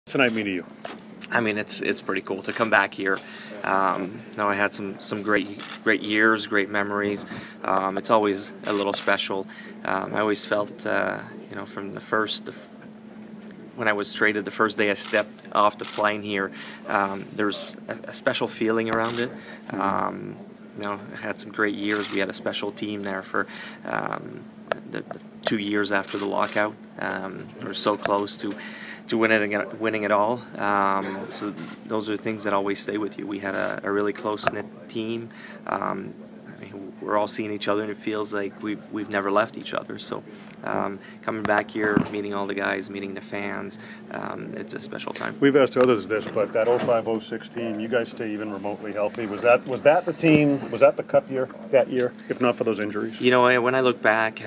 Tonight mean to you? I mean, it's pretty cool to come back here. I had some great years, great memories. It's always a little special. I always felt, from when I was traded, the first day I stepped off the plane here, there's a special feeling around it. I had some great years. We had a special team there for the 2 years after the lockout. We were so close to winning it all. So those are things that always stay with you. We had a really close-knit team. We're all seeing each other, and it feels like we've never left each other. So coming back here, meeting all the guys, meeting the fans, it's a special time. We've asked others this, but that 05-06 team, you guys stay even remotely healthy. Was that the team? Was that the cup year that year? If not for those injuries. When I look back,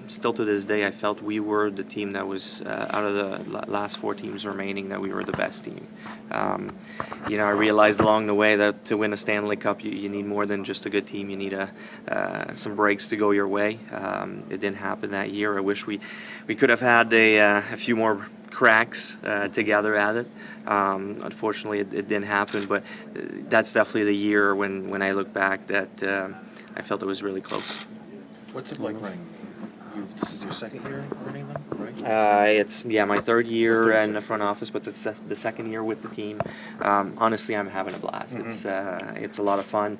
still to this day, I felt we were the team that was out of the last 4 teams remaining, that we were the best team. I realized along the way that to win a Stanley Cup, you need more than just a good team. You need some breaks to go your way. It didn't happen that year. I wish we could have had a few more cracks together at it. Unfortunately, it didn't happen, but that's definitely the year when I look back that I felt it was really close. What's it like running? This is your second year running them, right? It's my third year in the front office, but it's the second year with the team. Honestly, I'm having a blast. Mm-hmm. It's a lot of fun,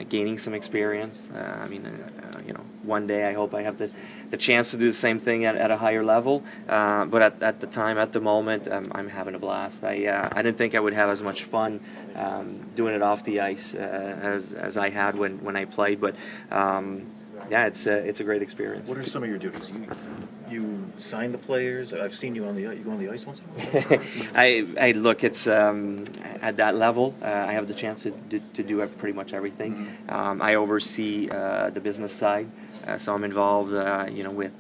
gaining some experience. One day I hope I have the chance to do the same thing at a higher level. But at the moment, I'm having a blast. I didn't think I would have as much fun doing it off the ice as I had when I played, but. It's a great experience. What are some of your duties? You sign the players. I've seen you on the you go on the ice once in a while. I look. It's at that level. I have the chance to do pretty much everything. Mm-hmm. I oversee the business side. So I'm involved, with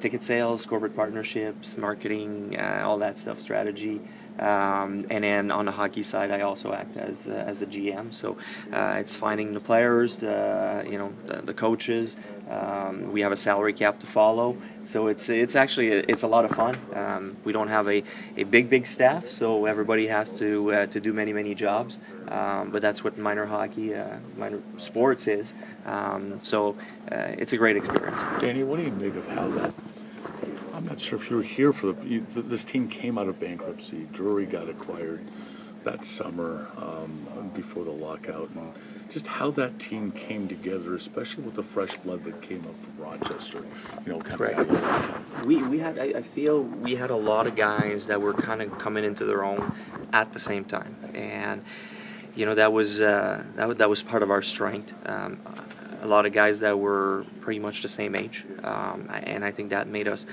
ticket sales, corporate partnerships, marketing, all that stuff, strategy. And then on the hockey side, I also act as the GM. So it's finding the players, the coaches. We have a salary cap to follow. So it's a lot of fun. We don't have a big staff, so everybody has to do many jobs. But that's what minor hockey, minor sports is. So it's a great experience. Danny, what do you make of how that? I'm not sure if you were here for this team came out of bankruptcy. Briere got acquired that summer before the lockout, and just how that team came together, especially with the fresh blood that came up from Rochester. Correct. I feel we had a lot of guys that were kind of coming into their own at the same time, and that was part of our strength. A lot of guys that were pretty much the same age, and I think that made us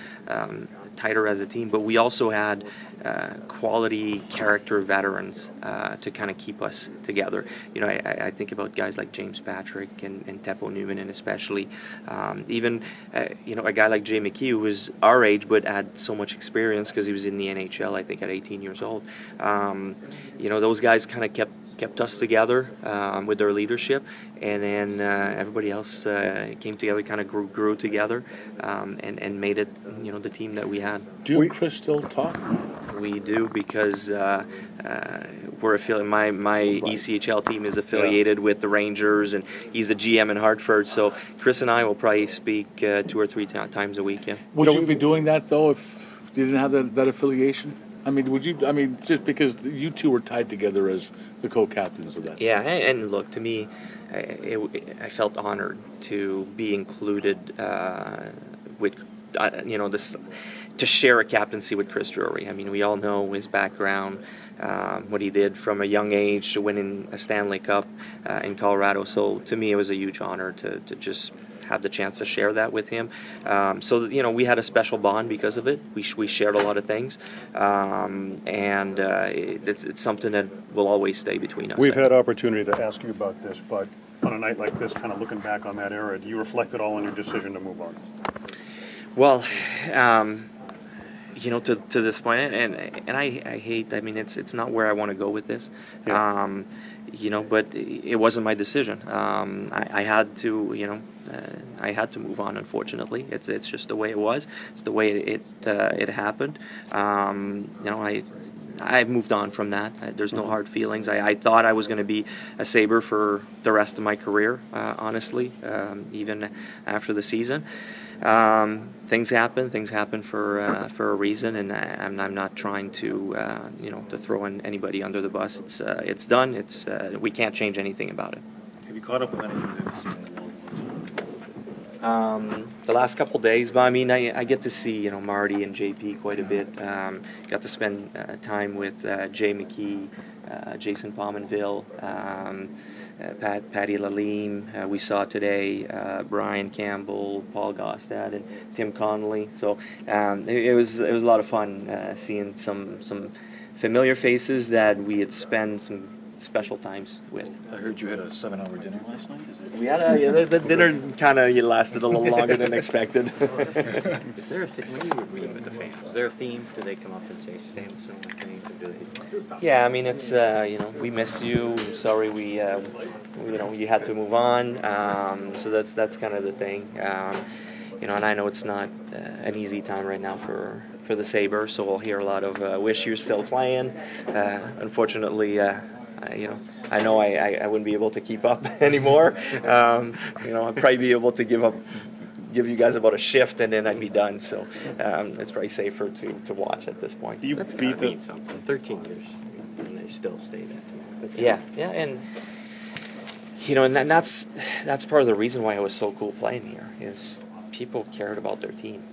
tighter as a team. But we also had quality character veterans to kind of keep us together. I think about guys like James Patrick and Teppo Newman, and especially even a guy like Jay McKee, who was our age but had so much experience because he was in the NHL, I think, at 18 years old. Those guys kind of kept us together with their leadership, and then everybody else came together, kind of grew together, and made it the team that we had. Do you and Chris still talk? We do, because we're affiliated. My ECHL team is affiliated with the Rangers, and he's the GM in Hartford. So Chris and I will probably speak 2 or 3 times a week. Yeah. Would you be doing that though if you didn't have that affiliation? I mean, would you? I mean, just because you two were tied together as the co-captains of that. Yeah, and look, to me, I felt honored to be included with this, to share a captaincy with Chris Drury. I mean, we all know his background, what he did from a young age to winning a Stanley Cup in Colorado. So to me, it was a huge honor to just have the chance to share that with him. So we had a special bond because of it. We shared a lot of things, and it's something that will always stay between us. We've had opportunity to ask you about this, but on a night like this, kind of looking back on that era, do you reflect at all on your decision to move on? Well, to this point, and I hate. I mean, it's not where I want to go with this. Yeah. But it wasn't my decision. I had to, I had to move on. Unfortunately, it's just the way it was. It's the way it happened. I've moved on from that. There's no hard feelings. I thought I was going to be a Sabre for the rest of my career, honestly, even after the season. Things happen for a reason, and I'm not trying to to throw anybody under the bus. It's done. We can't change anything about it. Have you caught up with anything you've seen in the The last couple days, but I mean, I get to see Marty and JP quite a bit. Got to spend time with Jay McKee, Jason Pominville, Patty Lalim. We saw today Brian Campbell, Paul Gostad, and Tim Connolly. So it was a lot of fun seeing some familiar faces that we had spent some special times with. I heard you had a 7-hour dinner last night. We had the dinner kind of lasted a little longer than expected. Is there a thing when you were meeting with the fans? Is there a theme? Do they come up and say similar things, or do they? Yeah, I mean it's we missed you. Sorry, we you had to move on. So that's kind of the thing. And I know it's not an easy time right now for the Sabres. So we'll hear a lot of wish you're still playing. Unfortunately. I know I wouldn't be able to keep up anymore. I'd probably be able to give you guys about a shift, and then I'd be done. So it's probably safer to watch at this point. You That's beat gotta the. mean something. 13 years, and they still stay that. That's gotta Yeah, mean yeah, and that's part of the reason why it was so cool playing here is people cared about their team.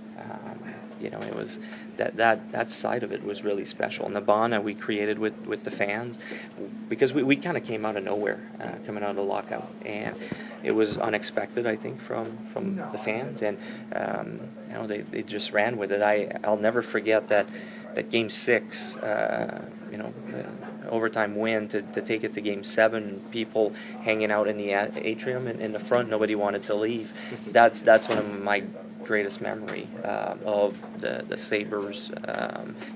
It was that side of it was really special, and the bond that we created with the fans, because we kind of came out of nowhere, coming out of the lockout, and it was unexpected, I think, from the fans, and they just ran with it. I'll never forget that Game 6, overtime win to take it to Game 7. People hanging out in the atrium and in the front, nobody wanted to leave. That's one of my greatest memory of the Sabres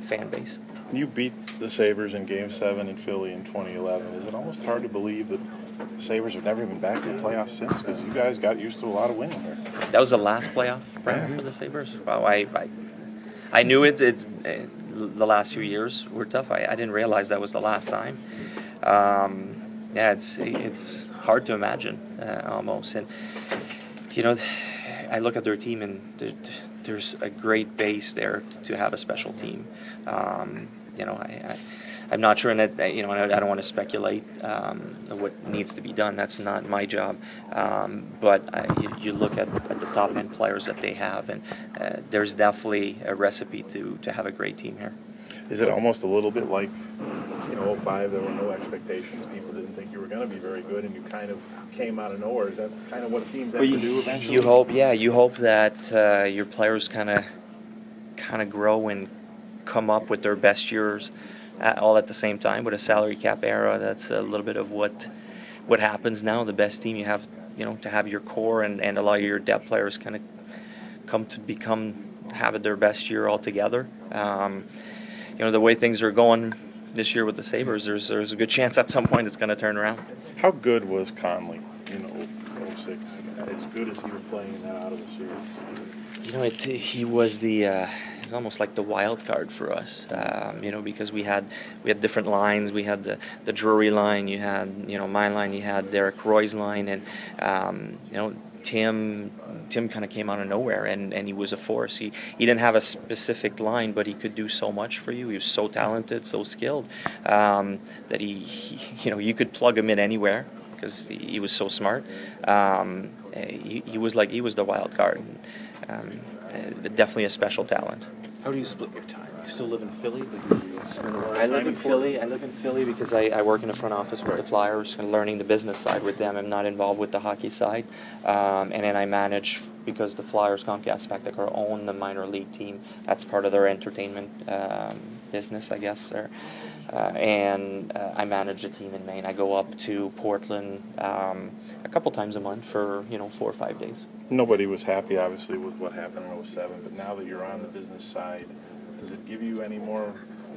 fan base. You beat the Sabres in Game 7 in Philly in 2011. Is it almost hard to believe that the Sabres have never been back in the playoffs since? Because you guys got used to a lot of winning here. That was the last playoff run for the Sabres. Wow, I knew it's the last few years were tough. I didn't realize that was the last time. It's hard to imagine almost, and I look at their team, and there's a great base there to have a special team. I'm not sure, and I don't want to speculate what needs to be done. That's not my job. But you look at the top end players that they have, and there's definitely a recipe to have a great team here. Is it almost a little bit like, 05, there were no expectations. People didn't think you were going to be very good, and you kind of came out of nowhere. Is that kind of what teams have to do eventually? You hope that your players kind of grow and come up with their best years all at the same time. With a salary cap era, that's a little bit of what happens now. The best team you have, to have your core and a lot of your depth players kind of come to have their best year altogether. The way things are going this year with the Sabres, there's a good chance at some point it's going to turn around. How good was Conley in 06? As good as he was playing that out of the series? He was he's almost like the wild card for us, because we had different lines. We had the Drury line, you had my line, you had Derek Roy's line, and Tim kind of came out of nowhere, and he was a force. He didn't have a specific line, but he could do so much for you. He was so talented, so skilled, that he you could plug him in anywhere because he was so smart. He was the wild card. Definitely a special talent. How do you split your time? You still live in Philly, but you spend a lot of I time live in Philly. I live in Philly because I work in the front office with the Flyers and learning the business side with them. I'm not involved with the hockey side. And then I manage, because the Flyers, Comcast Spectacor own the minor league team. That's part of their entertainment business, I guess. And I manage the team in Maine. I go up to Portland a couple times a month for 4 or 5 days. Nobody was happy, obviously, with what happened in 07, but now that you're on the business side, Does it give you any more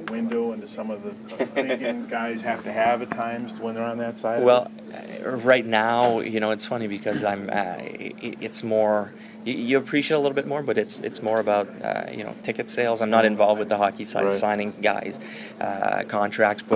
window into some of the thinking guys have to have at times when they're on that side? Well, right now, it's funny because it's more, you appreciate it a little bit more, but it's more about, ticket sales. I'm not involved with the hockey side, Right. signing guys, contracts, but